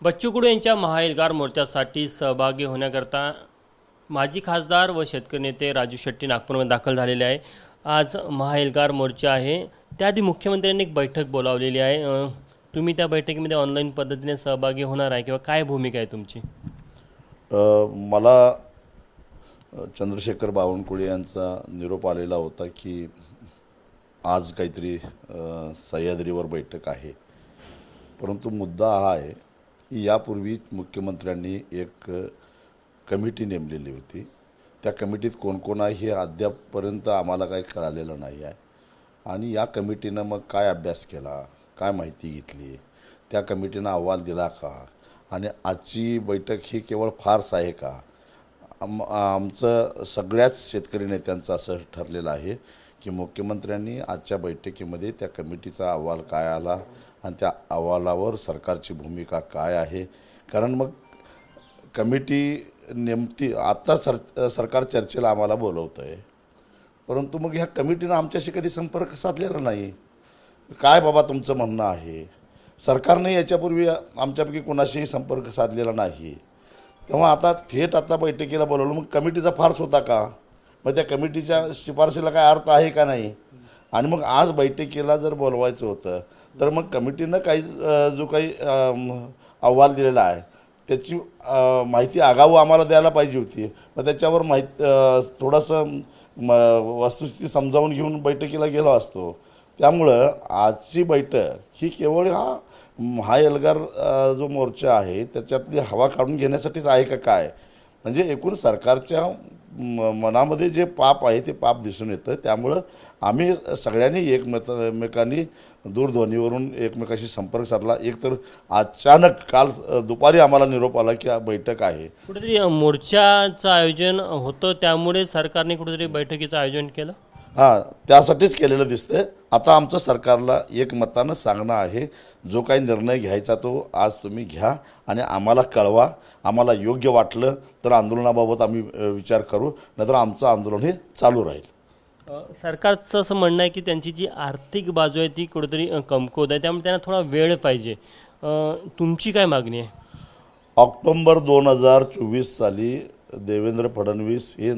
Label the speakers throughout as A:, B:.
A: बच्चू कडू यांच्या महाएल्गार मोर्चासाठी सहभागी होण्याकरता माजी खासदार व शेतकरी नेते राजू शेट्टी नागपूरमध्ये दाखल झालेले आहे। आज महाएल्गार मोर्चा आहे, त्याआधी मुख्यमंत्र्यांनी एक बैठक बोलावलेली आहे। तुम्ही त्या बैठकीमध्ये ऑनलाईन पद्धतीने सहभागी होणार आहे किंवा काय भूमिका आहे तुमची?
B: मला चंद्रशेखर बावनकुळे यांचा निरोप आलेला होता की आज काहीतरी सह्याद्रीवर बैठक आहे, परंतु मुद्दा हा आहे की यापूर्वी मुख्यमंत्र्यांनी एक कमिटी नेमलेली होती। त्या कमिटीत कोण कोण आहे हे अद्यापपर्यंत आम्हाला काही कळालेलं नाही आहे आणि या कमिटीनं मग काय अभ्यास केला, काय माहिती घेतली, त्या कमिटीनं अहवाल दिला का आणि आजची बैठक ही केवळ फार्स आहे का? आमचं सगळ्याच शेतकरी नेत्यांचं असं ठरलेलं आहे की मुख्यमंत्र्यांनी आजच्या बैठकीमध्ये त्या कमिटीचा अहवाल काय आला आणि त्या अहवालावर सरकारची भूमिका काय आहे। कारण मग कमिटी नेमती आता सरकार चर्चेला आम्हाला बोलवतं आहे, परंतु मग ह्या कमिटीनं आमच्याशी कधी संपर्क साधलेला नाही। काय बाबा तुमचं म्हणणं आहे? सरकारने याच्यापूर्वी आमच्यापैकी कोणाशीही संपर्क साधलेला नाही, तेव्हा आता थेट आता बैठकीला बोलवलं, मग कमिटीचा फार्स होता का? मग त्या कमिटीच्या शिफारशीला काय अर्थ आहे का नाही? आणि मग आज बैठकीला जर बोलवायचं होतं तर मग कमिटीनं काही जो काही अहवाल दिलेला आहे त्याची माहिती आगाऊ आम्हाला द्यायला पाहिजे होती। मग त्याच्यावर थोडंसं वस्तुस्थिती समजावून घेऊन बैठकीला गेलो असतो। त्यामुळं आजची बैठक ही केवळ हा एल्गार जो मोर्चा आहे त्याच्यातली हवा काढून घेण्यासाठीच आहे का काय? म्हणजे एकूण सरकारच्या मनामध्ये जे पाप आहे ते पाप दिसून येतं। त्यामुळं आम्ही सगळ्यांनी एकमेकांनी दूरध्वनीवरून एकमेकाशी संपर्क साधला। एकतर अचानक काल दुपारी आम्हाला निरोप आला की बैठक आहे।
A: कुठेतरी मोर्चाचं आयोजन होतं, त्यामुळे सरकारने कुठेतरी बैठकीचं आयोजन केलं।
B: हां, त्यासाठीच केलेलं दिसतंय। आता आमचं सरकारला एकमतानं सांगणं आहे, जो काही निर्णय घ्यायचा तो आज तुम्ही घ्या आणि आम्हाला कळवा। आम्हाला योग्य वाटलं तर आंदोलनाबाबत आम्ही विचार करू, नाहीतर आमचं आंदोलन हे चालू राहील।
A: सरकारचं असं म्हणणं आहे की त्यांची जी आर्थिक बाजू आहे ती कुठेतरी कमकुवत आहे, त्यामुळे त्यांना थोडा वेळ पाहिजे। तुमची काय मागणी आहे?
B: ऑक्टोबर 2024 साली देवेंद्र फडणवीस हे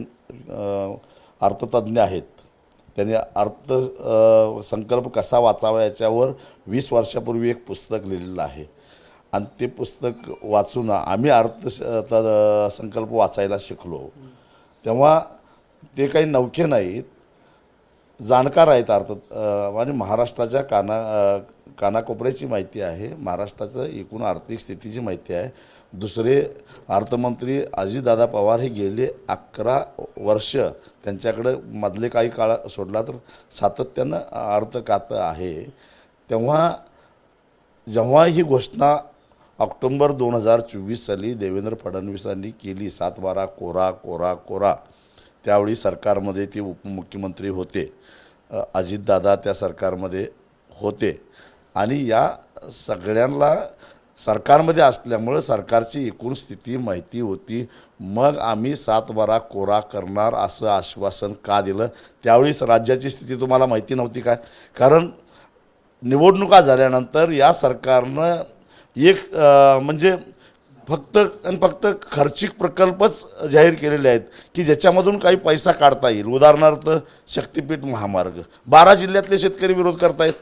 B: अर्थतज्ञ आहेत। त्यांनी संकल्प कसा वाचावा याच्यावर 20 वर्षापूर्वी एक पुस्तक लिहिलेलं आहे आणि ते पुस्तक वाचून आम्ही संकल्प वाचायला शिकलो। तेव्हा ते काही नवखे नाहीत, जाणकार आहेत आणि महाराष्ट्राच्या कानाकोपऱ्याची माहिती आहे, महाराष्ट्राचं एकूण आर्थिक स्थितीची माहिती आहे। दुसरे अर्थमंत्री अजितदादा पवार हे गेले 11 वर्ष त्यांच्याकडे मधले काही काळ सोडला तर सातत्यानं अर्थ खातं आहे। जेव्हा ही घोषणा ऑक्टोबर 2024 साली देवेंद्र फडणवीसांनी केली, 7/12 कोरा कोरा कोरा, त्यावेळी सरकारमध्ये ते उपमुख्यमंत्री होते, अजितदादा त्या सरकारमध्ये होते आणि या सगळ्यांना सरकारमध्ये असल्यामुळं सरकारची एकूण स्थिती माहिती होती। मग आम्ही 7/12 कोरा करणार असं आश्वासन का दिलं? त्यावेळीच राज्याची स्थिती तुम्हाला माहिती नव्हती काय? कारण निवडणुका झाल्यानंतर या सरकारनं एक म्हणजे फक्त आणि फक्त खर्चिक प्रकल्पच जाहीर केलेले आहेत की ज्याच्यामधून काही पैसा काढता येईल। उदाहरणार्थ शक्तिपीठ महामार्ग 12 जिल्ह्यातले शेतकरी विरोध करतायत,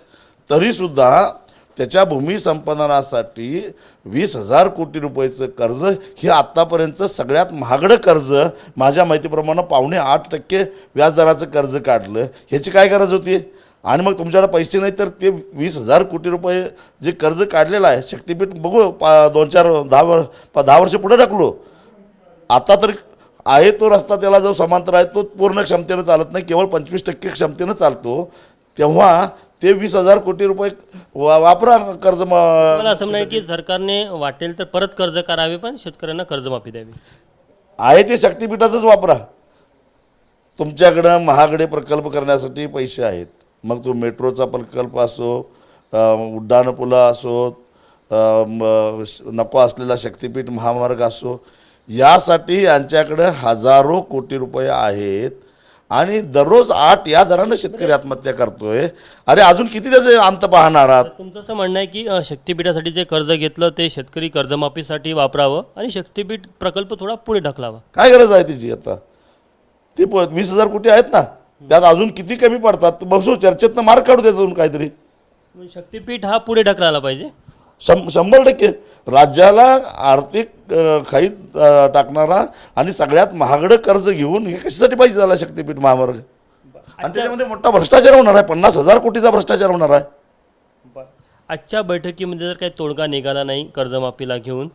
B: तरीसुद्धा त्याच्या भूमी संपादनासाठी 20,000 कोटी रुपयाचं कर्ज हे आत्तापर्यंतचं सगळ्यात महागडं कर्ज, माझ्या माहितीप्रमाणे 7.5% व्याजदराचं कर्ज काढलं। ह्याची काय गरज होती? आणि मग तुमच्याकडे पैसे नाही तर ते 20,000 कोटी रुपये जे कर्ज काढलेलं आहे शक्तिपीठ बघू 10 वर्ष पुढे टाकलो। आता तर आहे तो रस्ता, त्याला जो समांतर आहे तो पूर्ण क्षमतेनं चालत नाही, केवळ 25% क्षमतेनं चालतो। तेव्हा ते 20,000 कोटी रुपये वापरा कर्ज।
A: मला असं म्हणणं आहे की सरकारने वाटेल तर परत कर्ज करावे, पण शेतकऱ्यांना कर्जमाफी द्यावी।
B: आहे ते शक्तिपीठाचंच वापरा। तुमच्याकडं महागडे प्रकल्प करण्यासाठी पैसे आहेत, मग तो मेट्रोचा प्रकल्प असो, उड्डाणपुला असो, नको असलेला शक्तिपीठ महामार्ग असो, यासाठी यांच्याकडे हजारो कोटी रुपये आहेत आणि दररोज 8 या दरानं शेतकरी आत्महत्या करतोय. अरे अजून किती त्याचे अंत पाहणार आहात?
A: तुमचं असं म्हणणं आहे की शक्तिपीठासाठी जे कर्ज घेतलं ते शेतकरी कर्जमाफीसाठी वापरावं आणि शक्तिपीठ प्रकल्प थोडा पुढे ढकलावा.
B: काय गरज आहे त्याची? आता ते 20,000 कोटी आहेत ना, त्यात अजून किती कमी पडतात बघू, चर्चेतनं मार्क काढू त्यातून काहीतरी.
A: शक्तिपीठ हा पुढे ढकलायला पाहिजे.
B: 100% राज्याला आर्थिक खाईत टाकणारा आणि सगळ्यात महागडं कर्ज घेऊन हे कशासाठी पाहिजे झाला शक्तिपीठ महामार्ग? आणि त्याच्यामध्ये मोठा भ्रष्टाचार होणार आहे, 50,000 कोटीचा भ्रष्टाचार होणार आहे.
A: आजच्या बैठकीमध्ये जर काही तोडगा निघाला नाही कर्जमाफीला घेऊन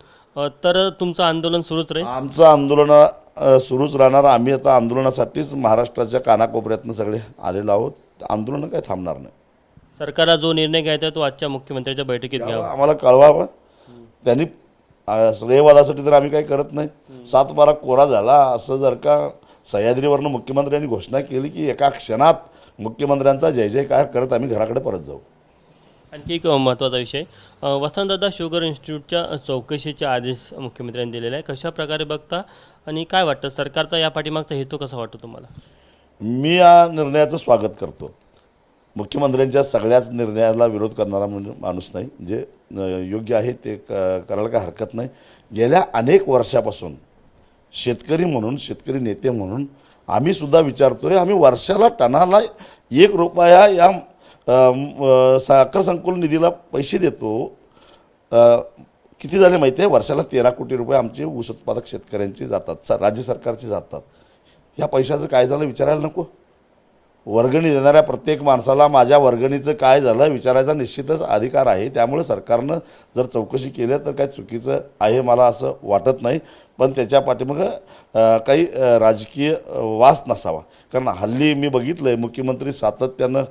A: तर तुमचं आंदोलन सुरूच राहील.
B: आमचं आंदोलन सुरूच राहणार. आम्ही आता आंदोलनासाठीच महाराष्ट्राच्या कानाकोपऱ्यातनं सगळे आलेलो आहोत. आंदोलन काही थांबणार नाही.
A: सरकारला जो निर्णय घ्यायचा आहे तो आजच्या मुख्यमंत्र्यांच्या बैठकीत घ्यावा.
B: आम्हाला कळवावं. त्यांनी श्रेयवादासाठी तर आम्ही काही करत नाही. 7-12 कोरा झाला असं जर का सह्याद्रीवरनं मुख्यमंत्र्यांनी घोषणा केली की एका क्षणात मुख्यमंत्र्यांचा जय जयकार करत आम्ही घराकडे परत जाऊ.
A: आणखी एक महत्त्वाचा विषय, वसंतदादा शुगर इन्स्टिट्यूटच्या चौकशीचे आदेश मुख्यमंत्र्यांनी दिलेला आहे. कशा प्रकारे बघता आणि काय वाटतं सरकारचा या पाठीमागचा हेतू कसा वाटतो तुम्हाला?
B: मी या निर्णयाचं स्वागत करतो. मुख्यमंत्र्यांच्या सगळ्याच निर्णयाला विरोध करणारा माणूस नाही. जे योग्य आहे ते करायला काय हरकत नाही. गेल्या अनेक वर्षापासून शेतकरी म्हणून, शेतकरी नेते म्हणून आम्ही सुद्धा विचारतोय. आम्ही वर्षाला टनाला 1 रुपया या साखर संकुल निधीला पैसे देतो. किती झाले माहिती आहे? वर्षाला 13 कोटी रुपये आमचे ऊस उत्पादक शेतकऱ्यांचे जातात, राज्य सरकारचे जातात. ह्या पैशाचं काय झालं विचारायला नको? वर्गणी देणाऱ्या प्रत्येक माणसाला माझ्या वर्गणीचं काय झालं विचारायचा निश्चितच अधिकार आहे. त्यामुळे सरकारनं जर चौकशी केली तर काय चुकीचं आहे मला असं वाटत नाही. पण त्याच्या पाठीमागं काही राजकीय वास नसावा. कारण हल्ली मी बघितलं आहे मुख्यमंत्री सातत्यानं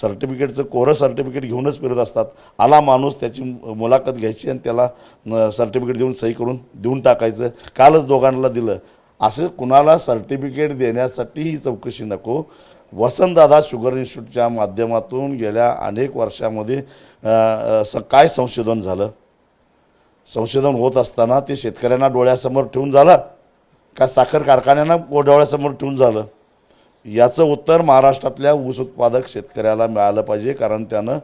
B: सर्टिफिकेटचं कोरं सर्टिफिकेट घेऊनच फिरत असतात. आला माणूस त्याची मुलाखत घ्यायची आणि त्याला सर्टिफिकेट देऊन सही करून देऊन टाकायचं. कालच दोघांना दिलं. असं कुणाला सर्टिफिकेट देण्यासाठी ही चौकशी नको. वसंतदादा शुगर इन्स्टिट्यूटच्या माध्यमातून गेल्या अनेक वर्षामध्ये काय संशोधन झालं? संशोधन होत असताना ते शेतकऱ्यांना डोळ्यासमोर ठेवून झालं का साखर कारखान्यांना डोळ्यासमोर ठेवून झालं? याचं उत्तर महाराष्ट्रातल्या ऊस उत्पादक शेतकऱ्याला मिळालं पाहिजे. कारण त्यानं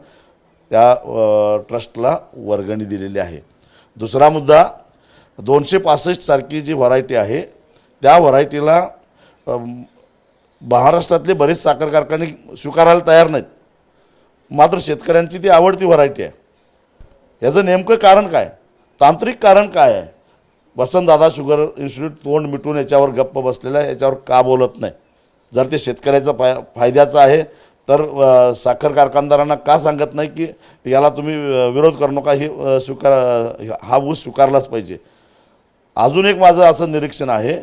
B: त्या ट्रस्टला वर्गणी दिलेली आहे. दुसरा मुद्दा, 265 सारखी जी व्हरायटी आहे त्या व्हरायटीला महाराष्ट्रातले बरेच साखर कारखाने स्वीकारायला तयार नाहीत. मात्र शेतकऱ्यांची ती आवडती व्हरायटी आहे. याचं नेमकं कारण काय? तांत्रिक कारण काय आहे? वसंतदादा शुगर इन्स्टिट्यूट तोंड मिटून याच्यावर गप्प बसलेलं आहे. याच्यावर का बोलत नाही? जर ते शेतकऱ्याचा फायद्याचं आहे तर साखर कारखानदारांना का सांगत नाही की याला तुम्ही विरोध करू नका, हे हा ऊस स्वीकारलाच पाहिजे? अजून एक माझं असं निरीक्षण आहे,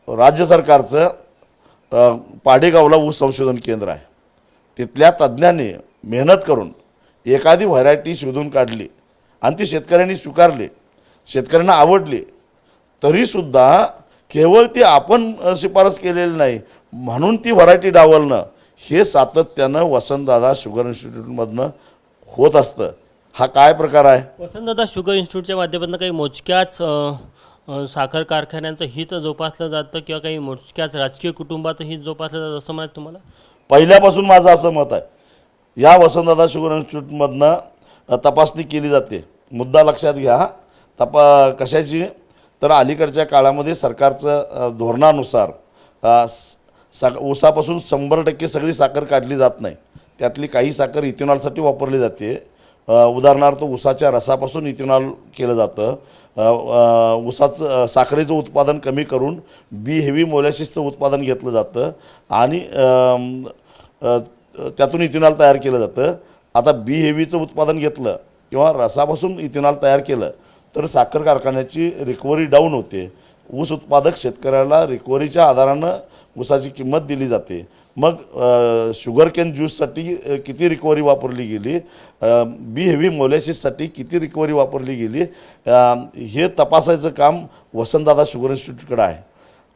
B: राज्य सरकारचं पाडेगावला ऊस संशोधन केंद्र आहे. तिथल्या तज्ज्ञांनी मेहनत करून एखादी व्हरायटी शोधून काढली आणि ती शेतकऱ्यांनी स्वीकारली, शेतकऱ्यांना आवडली, तरीसुद्धा केवळ ती आपण शिफारस केलेली नाही म्हणून ती व्हरायटी डावलणं हे सातत्यानं वसंतदादा शुगर इन्स्टिट्यूटमधनं होत असतं. हा काय प्रकार आहे?
A: वसंतदादा शुगर इन्स्टिट्यूटच्या माध्यमातून काही मोजक्याच साखर कारखान्यांचं हित जोपासलं जातं किंवा काही मोजक्याच राजकीय कुटुंबाचं हित जोपासलं जातं असं म्हणत तुम्हाला?
B: पहिल्यापासून माझं असं मत आहे, या वसंतदादा शुगर इन्स्टिट्यूटमधनं तपासणी केली जाते. मुद्दा लक्षात घ्या. कशाची? तर अलीकडच्या काळामध्ये सरकारचं धोरणानुसार ऊसापासून 100% सगळी साखर काढली जात नाही. त्यातली काही साखर इथेनॉलसाठी वापरली जाते. उदाहरणार्थ ऊसाच्या रसापासून इथेनॉल केलं जातं. ऊसाचं साखरेचं उत्पादन कमी करून बी हेवी मोलॅसिसचं उत्पादन घेतलं जातं आणि त्यातून इथेनॉल तयार केलं जातं. आता बी हेवीचं उत्पादन घेतलं किंवा रसापासून इथेनॉल तयार केलं तर साखर कारखान्याची रिकव्हरी डाऊन होते. ऊस उत्पादक शेतकऱ्याला रिकव्हरीच्या आधारानं ऊसाची किंमत दिली जाते. मग शुगर केन ज्यूससाठी किती रिकव्हरी वापरली गेली, बी हेवी मोलॅसिससाठी किती रिकव्हरी वापरली गेली, हे तपासायचं काम वसंतदादा शुगर इन्स्टिट्यूटकडे आहे.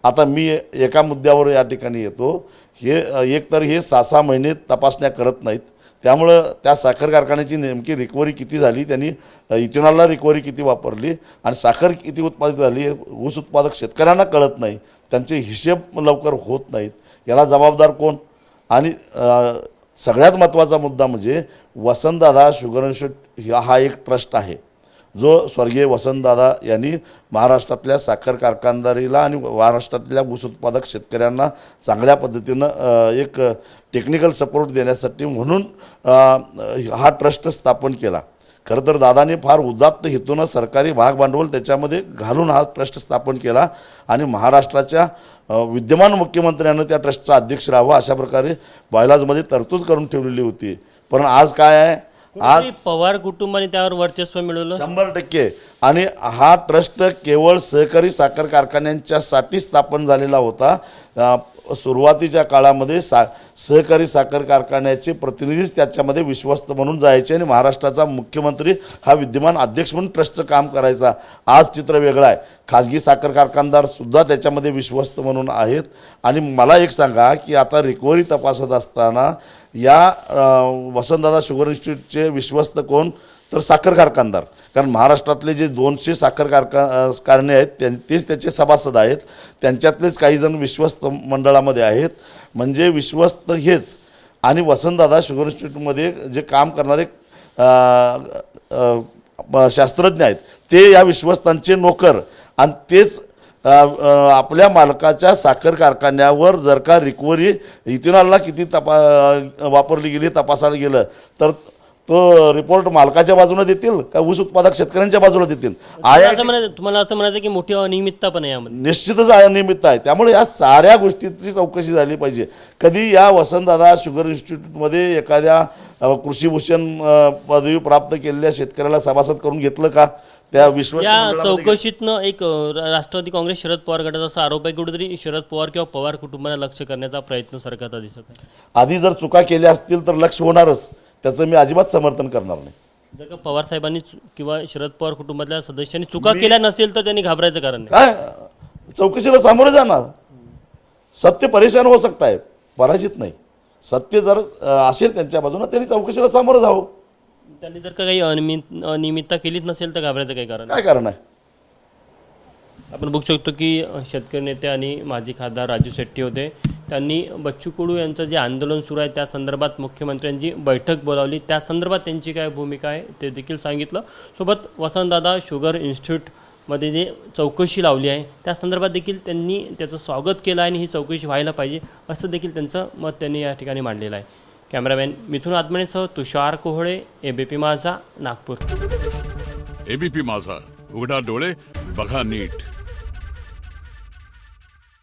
B: आता मी एका मुद्द्यावर या ठिकाणी येतो. एकतर हे 6-6 महिने तपासण्या करत नाहीत. त्यामुळं त्या साखर कारखान्याची नेमकी रिकव्हरी किती झाली, त्यांनी इथेनॉलला रिकव्हरी किती वापरली आणि साखर किती उत्पादित झाली ऊस उत्पादक शेतकऱ्यांना कळत नाही. त्यांचे हिशेब लवकर होत नाहीत. याला जबाबदार कोण? आणि सगळ्यात महत्त्वाचा मुद्दा म्हणजे वसंतदादा शुगर इन्स्टिट्यूट हा एक ट्रस्ट आहे जो स्वर्गीय वसंतदादा यांनी महाराष्ट्रातल्या साखर कारखानदारीला आणि महाराष्ट्रातल्या ऊस उत्पादक शेतकऱ्यांना चांगल्या पद्धतीनं एक टेक्निकल सपोर्ट देण्यासाठी म्हणून हा ट्रस्ट स्थापन केला. खरं तर दादाने फार उदात्त हेतूनं सरकारी भाग भांडवल त्याच्यामध्ये घालून हा ट्रस्ट स्थापन केला आणि महाराष्ट्राच्या विद्यमान मुख्यमंत्र्यांना त्या ट्रस्टचा अध्यक्ष राहावा अशा प्रकारे बायलॉजमध्ये तरतूद करून ठेवलेली होती. पण आज काय आहे?
A: कुठेतरी पवार कुटुंबाने त्यावर वर्चस्व मिळवलं.
B: 100%. आणि हा ट्रस्ट केवळ सहकारी साखर कारखान्यांच्यासाठी स्थापन झालेला होता. सुरुवातीच्या काळामध्ये सहकारी साखर कारखान्याचे प्रतिनिधीच त्याच्यामध्ये विश्वस्त म्हणून जायचे आणि महाराष्ट्राचा मुख्यमंत्री हा विद्यमान अध्यक्ष म्हणून ट्रस्टचं काम करायचा. आज चित्र वेगळं आहे. खाजगी साखर कारखानदारसुद्धा त्याच्यामध्ये विश्वस्त म्हणून आहेत. आणि मला एक सांगा की आता रिकव्हरी तपासत असताना या वसंतदादा शुगर इन्स्टिट्यूटचे विश्वस्त कोण? तर साखर कारखानदार. कारण महाराष्ट्रातले जे 200 साखर कारखाने आहेत तेच त्याचे सभासद आहेत. त्यांच्यातलेच काही जण विश्वस्त मंडळामध्ये आहेत. म्हणजे विश्वस्त हेच. आणि वसंतदादा शुगर इन्स्टिट्यूटमध्ये जे काम करणारे शास्त्रज्ञ आहेत ते या विश्वस्तांचे नोकर. आणि तेच आपल्या मालकाच्या साखर कारखान्यावर जर का रिकव्हरी इथेनॉलला किती वापरली गेली तपासायला गेलं तर तो रिपोर्ट मालकाच्या बाजूने देतील का ऊस उत्पादक शेतकऱ्यांच्या बाजूला देतील?
A: तुम्हाला असं म्हणायचं की मोठी अनियमितता पण आहे यामध्ये.
B: निश्चितच अनियमितता आहे. त्यामुळे या साऱ्या गोष्टीची चौकशी झाली पाहिजे. कधी या वसंतदादा शुगर इन्स्टिट्यूटमध्ये एखाद्या कृषीभूषण पदवी प्राप्त केलेल्या शेतकऱ्याला सभासद करून घेतलं का? त्या
A: या चौकशीतनं एक राष्ट्रवादी काँग्रेस शरद पवार गटाचा असा आरोप आहे की कुठेतरी शरद पवार किंवा पवार कुटुंबाला लक्ष करण्याचा प्रयत्न सरकारचा दिसत आहे.
B: आधी जर चुका केल्या असतील तर लक्ष होणारच. त्याचं मी अजिबात समर्थन करणार नाही.
A: जर का पवार साहेबांनी किंवा शरद पवार कुटुंबातल्या सदस्यांनी चुका केल्या नसेल तर त्यांनी घाबरायचं कारण नाही.
B: काय चौकशीला सामोरे जाणार. सत्य परेशान हो सकता है, पराजित नाही. सत्य जर असेल त्यांच्या बाजूने त्यांनी चौकशीला सामोरं जावं.
A: त्यांनी जर का काही अनियमितता केलीच नसेल तर घाबरायचं काही कारण
B: काय कारण आहे?
A: आपण बघू शकतो की शेतकरी नेते आणि माजी खासदार राजू शेट्टी होते. त्यांनी बच्चू कडू यांचं जे आंदोलन सुरू आहे त्या संदर्भात मुख्यमंत्र्यांची बैठक बोलावली. त्या संदर्भात त्यांची काय भूमिका आहे ते देखील सांगितलं. सोबत वसंतदादा शुगर इन्स्टिट्यूटमध्ये जे चौकशी लावली आहे त्या संदर्भात देखील त्यांनी त्याचं स्वागत केलं आहे आणि ही चौकशी व्हायला पाहिजे असं देखील त्यांचं मत त्यांनी या ठिकाणी मांडलेलं आहे. कॅमेरामॅन मिथुन आत्मनेसह तुषार कोहळे, एबीपी माझा, नागपूर.
C: एबीपी माझा, उघडा डोळे बघा नीट.